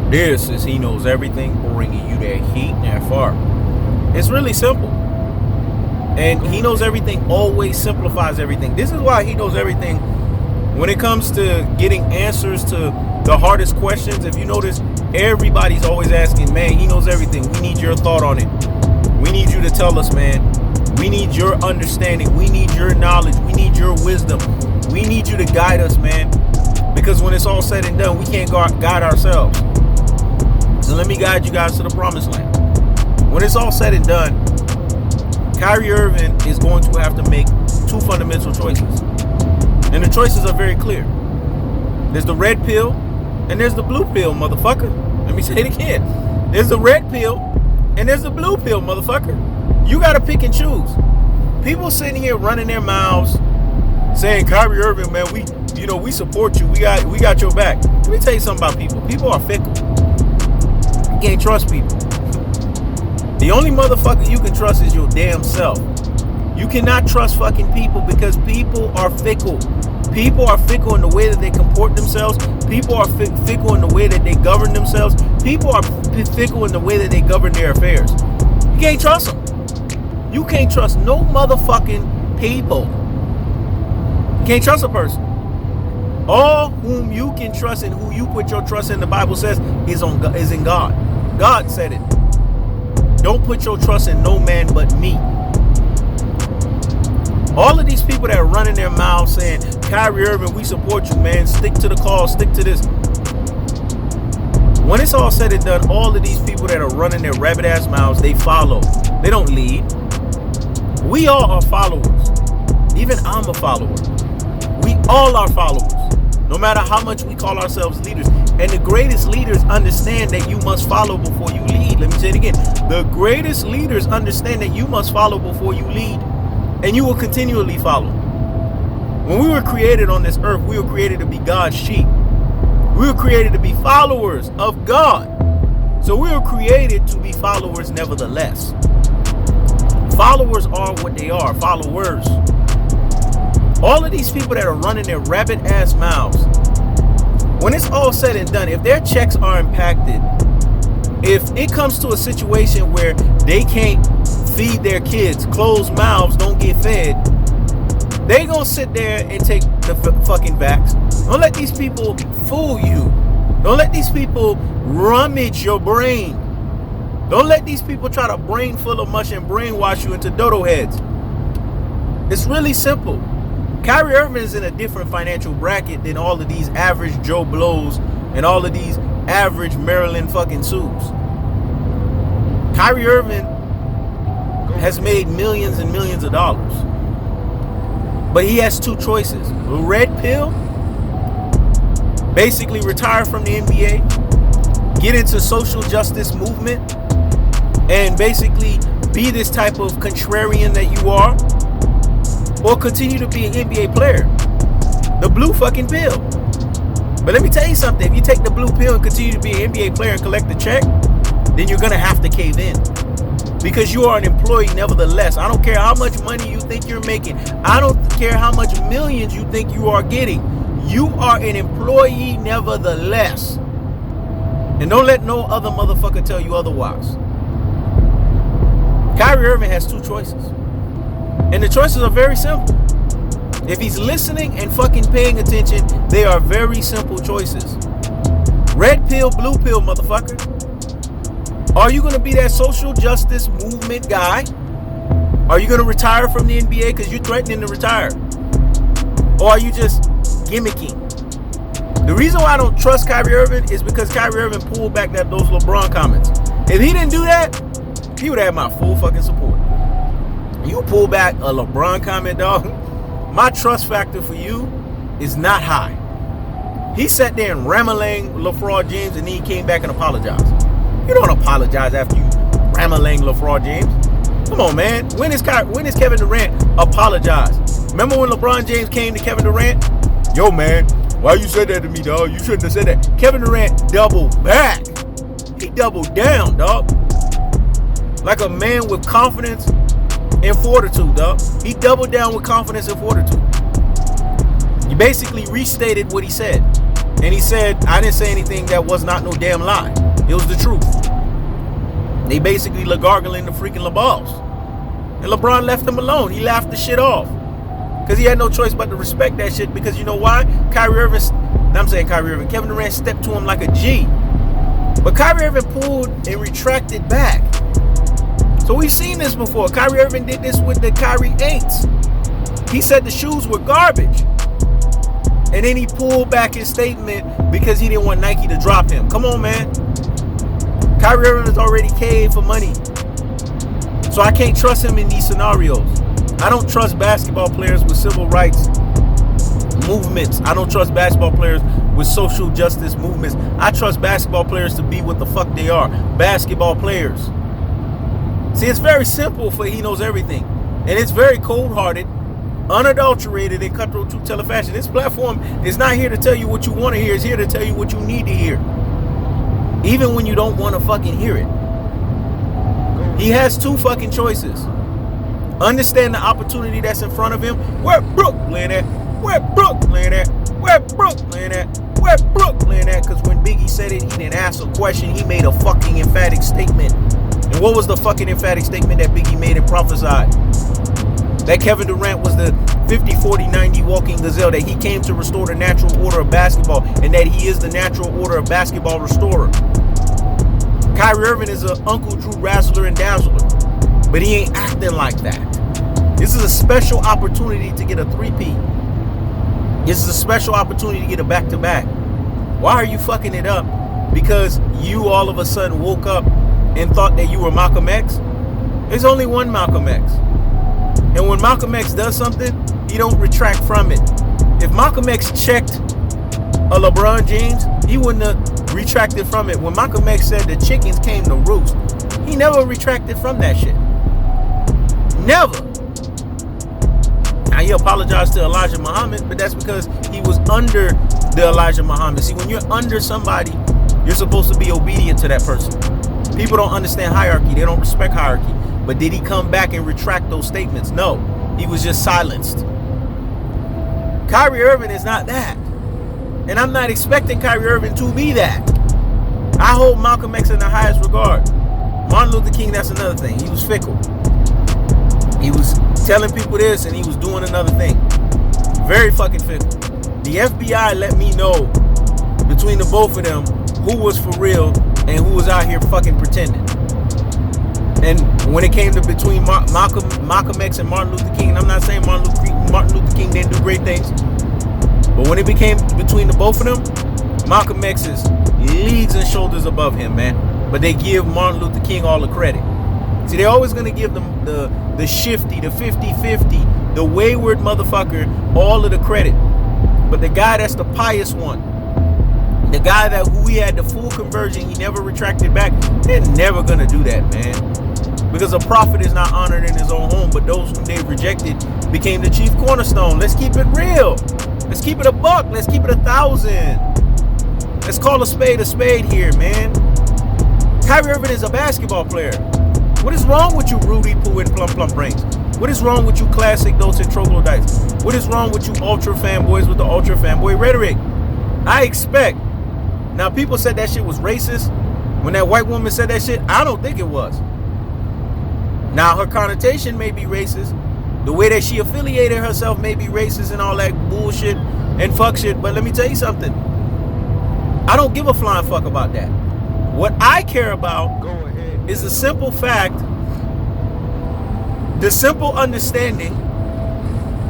This is He Knows Everything, bringing you that heat and that far. It's really simple. And He Knows Everything always simplifies everything. This is why He Knows Everything, when it comes to getting answers to the hardest questions, if you notice, everybody's always asking, man, He knows everything. We need your thought on it. We need you to tell us, man. We need your understanding. We need your knowledge. We need your wisdom. We need you to guide us, man. Because when it's all said and done, we can't guide ourselves. So let me guide you guys to the promised land. When it's all said and done, Kyrie Irving is going to have to make two fundamental choices. And the choices are very clear. There's the red pill and there's the blue pill, motherfucker. Let me say it again. There's the red pill and there's the blue pill, motherfucker. You got to pick and choose. People sitting here running their mouths saying, Kyrie Irving, man, we support you. We got your back. Let me tell you something about people. People are fickle. You can't trust people. The only motherfucker you can trust is your damn self. You cannot trust fucking people because people are fickle. People are fickle in the way that they comport themselves. People are fickle in the way that they govern themselves. People are fickle in the way that they govern their affairs. You can't trust them. You can't trust no motherfucking people. You can't trust a person. All whom you can trust and who you put your trust in, the Bible says, is in God. God said it. Don't put your trust in no man but me. All of these people that are running their mouths saying, Kyrie Irving, we support you, man. Stick to the cause, stick to this. When it's all said and done, all of these people that are running their rabbit ass mouths, they follow. They don't lead. We all are followers. Even I'm a follower. We all are followers. No matter how much we call ourselves leaders. And the greatest leaders understand that you must follow before you lead. Let me say it again. The greatest leaders understand that you must follow before you lead. And you will continually follow. When we were created on this earth, we were created to be God's sheep. We were created to be followers of God. So we were created to be followers nevertheless. Followers are what they are, followers. All of these people that are running their rabbit ass mouths, when it's all said and done, if their checks are impacted, if it comes to a situation where they can't feed their kids, closed mouths don't get fed, they gonna sit there and take the fucking vax. Don't let these people fool you. Don't let these people rummage your brain. Don't let these people try to brain full of mush and brainwash you into dodo heads. It's really simple. Kyrie Irving is in a different financial bracket than all of these average Joe Blows and all of these average Maryland fucking Sues. Kyrie Irving has made millions and millions of dollars. But he has two choices. The red pill, basically retire from the NBA, get into social justice movement, and basically be this type of contrarian that you are, or continue to be an NBA player. The blue fucking pill. But let me tell you something. If you take the blue pill and continue to be an NBA player and collect the check, then you're going to have to cave in. Because you are an employee nevertheless. I don't care how much money you think you're making. I don't care how much millions you think you are getting. You are an employee nevertheless. And don't let no other motherfucker tell you otherwise. Kyrie Irving has two choices. And the choices are very simple. If he's listening and fucking paying attention, they are very simple choices. Red pill, blue pill, motherfucker. Are you going to be that social justice movement guy? Are you going to retire from the NBA because you're threatening to retire? Or are you just gimmicking? The reason why I don't trust Kyrie Irving is because Kyrie Irving pulled back those LeBron comments. If he didn't do that, he would have my full fucking support. You pull back a LeBron comment, dog, my trust factor for you is not high. He sat there and ramalang LeBron James and then he came back and apologized. You don't apologize after you ramalang LeBron James. Come on, man. When is Kevin Durant apologize? Remember when LeBron James came to Kevin Durant? Yo, man, why you said that to me, dog? You shouldn't have said that. Kevin Durant doubled back. He doubled down, dog. Like a man with confidence and fortitude, dog. He doubled down with confidence and fortitude. He basically restated what he said. And he said, I didn't say anything that was not no damn lie. It was the truth. They basically gargling the freaking LeBalls. And LeBron left him alone. He laughed the shit off. Because he had no choice but to respect that shit. Because you know why? Kevin Durant stepped to him like a G. But Kyrie Irving pulled and retracted back. So we've seen this before. Kyrie Irving did this with the Kyrie 8s. He said the shoes were garbage. And then he pulled back his statement because he didn't want Nike to drop him. Come on, man. Kyrie Irving is already caved for money. So I can't trust him in these scenarios. I don't trust basketball players with civil rights movements. I don't trust basketball players with social justice movements. I trust basketball players to be what the fuck they are. Basketball players. See, it's very simple for He Knows Everything. And it's very cold-hearted, unadulterated, and cutthroat truth teller fashion. This platform is not here to tell you what you want to hear. It's here to tell you what you need to hear. Even when you don't want to fucking hear it. He has two fucking choices. Understand the opportunity that's in front of him. Where Brooklyn at? Where Brooklyn at? Where Brooklyn at? Where Brooklyn at? Because when Biggie said it, he didn't ask a question. He made a fucking emphatic statement. And what was the fucking emphatic statement that Biggie made and prophesied? That Kevin Durant was the 50, 40, 90 walking gazelle. That he came to restore the natural order of basketball. And that he is the natural order of basketball restorer. Kyrie Irving is an Uncle Drew razzler and dazzler. But he ain't acting like that. This is a special opportunity to get a three-peat. This is a special opportunity to get a back-to-back. Why are you fucking it up? Because you all of a sudden woke up and thought that you were Malcolm X? There's only one Malcolm X. And when Malcolm X does something, he don't retract from it. If Malcolm X checked a LeBron James, he wouldn't have retracted from it. When Malcolm X said the chickens came to roost, he never retracted from that shit. Never. Now he apologized to Elijah Muhammad, but that's because he was under the Elijah Muhammad. See, when you're under somebody, you're supposed to be obedient to that person. People don't understand hierarchy. They don't respect hierarchy. But did he come back and retract those statements? No. He was just silenced. Kyrie Irving is not that. And I'm not expecting Kyrie Irving to be that. I hold Malcolm X in the highest regard. Martin Luther King, that's another thing. He was fickle. He was telling people this and he was doing another thing. Very fucking fickle. The FBI let me know between the both of them who was for real and who was out here fucking pretending. And when it came to between Malcolm X and Martin Luther King, and I'm not saying Martin Luther King didn't do great things, but when it became between the both of them, Malcolm X is leagues and shoulders above him, man. But they give Martin Luther King all the credit. See, they're always going to give them the shifty, the 50-50, the wayward motherfucker all of the credit. But the guy that's the pious one, the guy that who he had the full conversion, he never retracted back, they're never going to do that, man. Because a prophet is not honored in his own home, but those whom they rejected became the chief cornerstone. Let's keep it real. Let's keep it a buck. Let's keep it 1,000. Let's call a spade here, man. Kyrie Irving is a basketball player. What is wrong with you, Rudy Poo and Plum Brains? What is wrong with you, classic Dose and Troglodytes? What is wrong with you, ultra fanboys with the ultra fanboy rhetoric? I expect. Now, people said that shit was racist. When that white woman said that shit, I don't think it was. Now, her connotation may be racist. The way that she affiliated herself may be racist and all that bullshit and fuck shit. But let me tell you something. I don't give a flying fuck about that. What I care about is the simple fact, the simple understanding,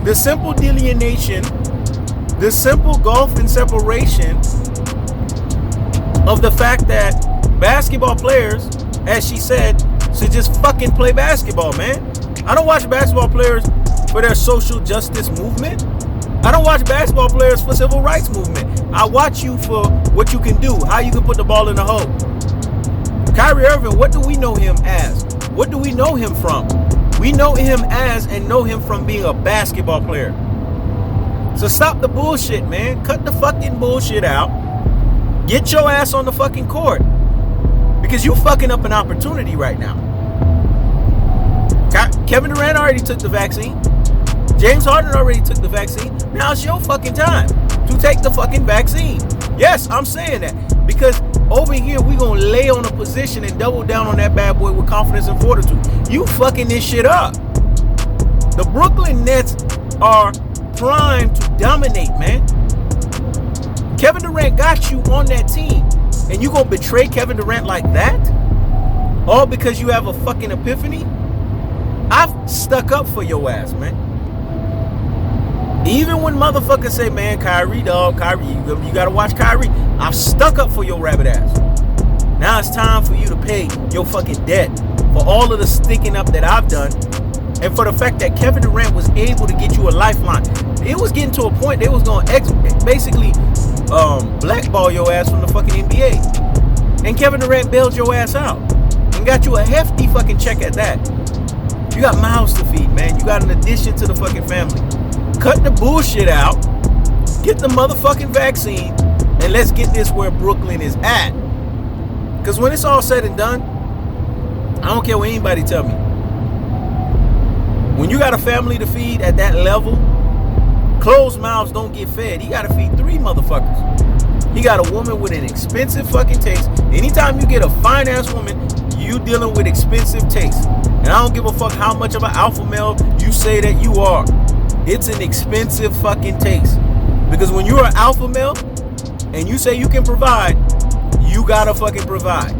the simple delineation, the simple gulf and separation of the fact that basketball players, as she said, should just fucking play basketball, man. I don't watch basketball players for their social justice movement. I don't watch basketball players for civil rights movement. I watch you for what you can do, how you can put the ball in the hole. Kyrie Irving, what do we know him as? What do we know him from? We know him as and know him from being a basketball player. So stop the bullshit, man. Cut the fucking bullshit out. Get your ass on the fucking court. Because you fucking up an opportunity right now. Kevin Durant already took the vaccine. James Harden already took the vaccine. Now it's your fucking time to to take the fucking vaccine. Yes, I'm saying that. Because over here, we gonna lay on a position and double down on that bad boy with confidence and fortitude. You fucking this shit up. The Brooklyn Nets are primed to dominate, man. Kevin Durant got you on that team. And you gonna betray Kevin Durant like that? All because you have a fucking epiphany? I've stuck up for your ass, man. Even when motherfuckers say, man, Kyrie, dog, Kyrie, you gotta watch Kyrie. I've stuck up for your rabbit ass. Now it's time for you to pay your fucking debt for all of the sticking up that I've done, and for the fact that Kevin Durant was able to get you a lifeline. It was getting to a point they was gonna basically blackball your ass from the fucking NBA. And Kevin Durant bailed your ass out and got you a hefty fucking check at that. You got mouths to feed, man. You got an addition to the fucking family. Cut the bullshit out. Get the motherfucking vaccine. And let's get this where Brooklyn is at. Because when it's all said and done, I don't care what anybody tell me. When you got a family to feed at that level, closed mouths don't get fed. He got to feed 3 motherfuckers. He got a woman with an expensive fucking taste. Anytime you get a fine ass woman, you dealing with expensive taste. And I don't give a fuck how much of an alpha male you say that you are. It's an expensive fucking taste. Because when you're an alpha male and you say you can provide, you gotta fucking provide.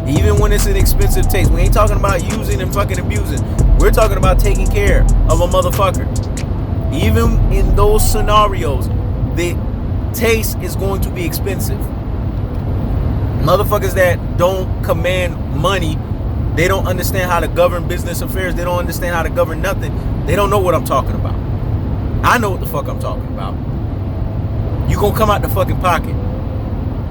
Even when it's an expensive taste. We ain't talking about using and fucking abusing. We're talking about taking care of a motherfucker. Even in those scenarios, the taste is going to be expensive. Motherfuckers that don't command money, they don't understand how to govern business affairs. They don't understand how to govern nothing. They don't know what I'm talking about. I know what the fuck I'm talking about. You gonna come out the fucking pocket.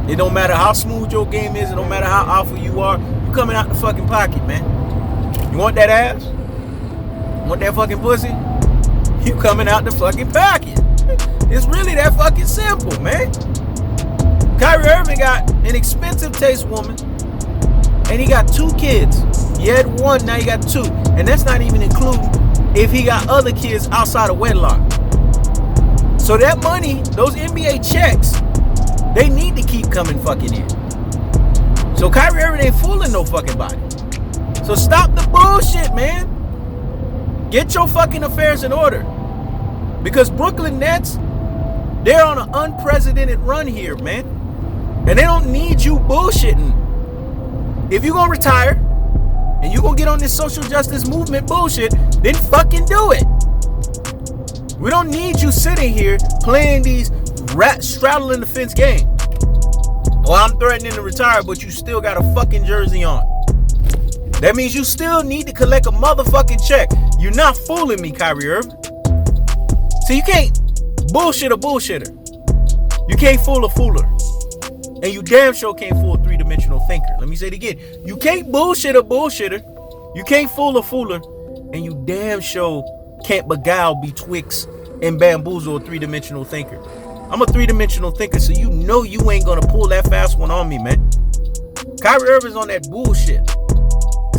It don't matter how smooth your game is. It don't matter how alpha you are. You coming out the fucking pocket, man. You want that ass? You want that fucking pussy? You coming out the fucking pocket. It's really that fucking simple, man. Kyrie Irving got an expensive taste woman, and he got 2 kids. He had 1, now he got 2. And that's not even including if he got other kids outside of wedlock. So that money, those NBA checks, they need to keep coming fucking in. So Kyrie Irving ain't fooling no fucking body. So stop the bullshit, man. Get your fucking affairs in order. Because Brooklyn Nets, they're on an unprecedented run here, man. And they don't need you bullshitting. If you're going to retire and you're going to get on this social justice movement bullshit, then fucking do it. We don't need you sitting here playing these straddling the fence game. Well, I'm threatening to retire, but you still got a fucking jersey on. That means you still need to collect a motherfucking check. You're not fooling me, Kyrie Irving. So you can't bullshit a bullshitter. You can't fool a fooler. And you damn sure can't fool a 3-dimensional thinker. Let me say it again. You can't bullshit a bullshitter. You can't fool a fooler. And you damn sure can't beguile betwixt and bamboozle a 3-dimensional thinker. I'm a 3-dimensional thinker, so you know you ain't gonna pull that fast one on me, man. Kyrie Irving's on that bullshit.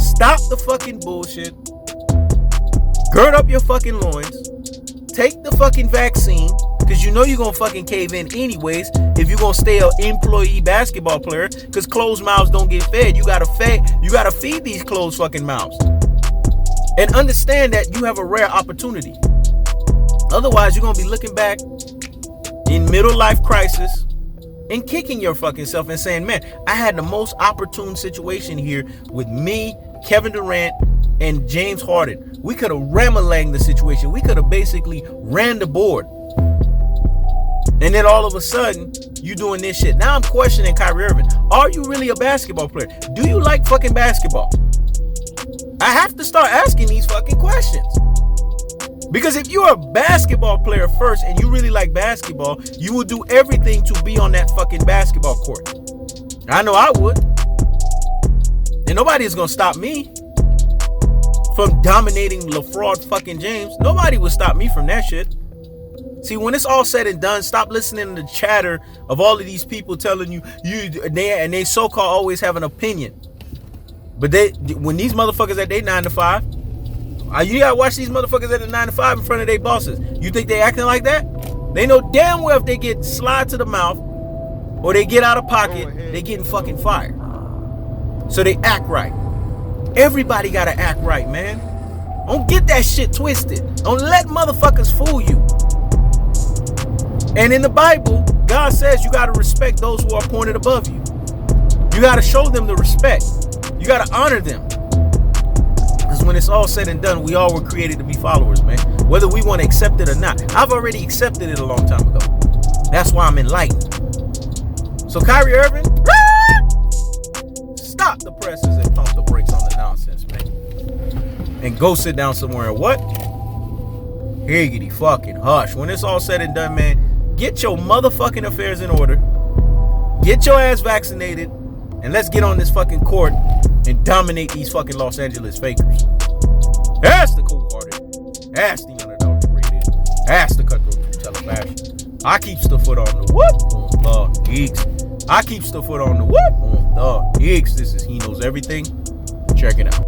Stop the fucking bullshit. Gird up your fucking loins. Take the fucking vaccine, because you know you're gonna fucking cave in anyways if you're gonna stay an employee basketball player, because closed mouths don't get fed. You gotta feed these closed fucking mouths. And understand that you have a rare opportunity. Otherwise, you're going to be looking back in middle life crisis and kicking your fucking self and saying, man, I had the most opportune situation here with me, Kevin Durant, and James Harden. We could have ram-a-langed the situation. We could have basically ran the board. And then all of a sudden, you doing this shit. Now I'm questioning Kyrie Irving. Are you really a basketball player? Do you like fucking basketball? I have to start asking these fucking questions. Because if you're a basketball player first and you really like basketball, you will do everything to be on that fucking basketball court. I know I would. And nobody is going to stop me from dominating LeFraud fucking James. Nobody will stop me from that shit. See, when it's all said and done, stop listening to the chatter of all of these people telling you, they so-called always have an opinion. But when these motherfuckers at their 9 to 5, you gotta watch these motherfuckers at the 9 to 5 in front of their bosses. You think they acting like that? They know damn well if they get slide to the mouth or they get out of pocket, they getting fucking fired. So they act right. Everybody gotta act right, man. Don't get that shit twisted. Don't let motherfuckers fool you. And in the Bible, God says you gotta respect those who are appointed above you. You gotta show them the respect. You gotta honor them. Because when it's all said and done, we all were created to be followers, man. Whether we want to accept it or not. I've already accepted it a long time ago. That's why I'm enlightened. So Kyrie Irving, stop the presses and pump the brakes on the nonsense, man. And go sit down somewhere and what? Higgity fucking hush. When it's all said and done, man, get your motherfucking affairs in order. Get your ass vaccinated. And let's get on this fucking court and dominate these fucking Los Angeles fakers. That's the cold-hearted. That's the unadulterated. That's the cutthroat telefashion. I keeps the foot on the what? On the geeks. I keeps the foot on the what? On the geeks. This is He Knows Everything. Check it out.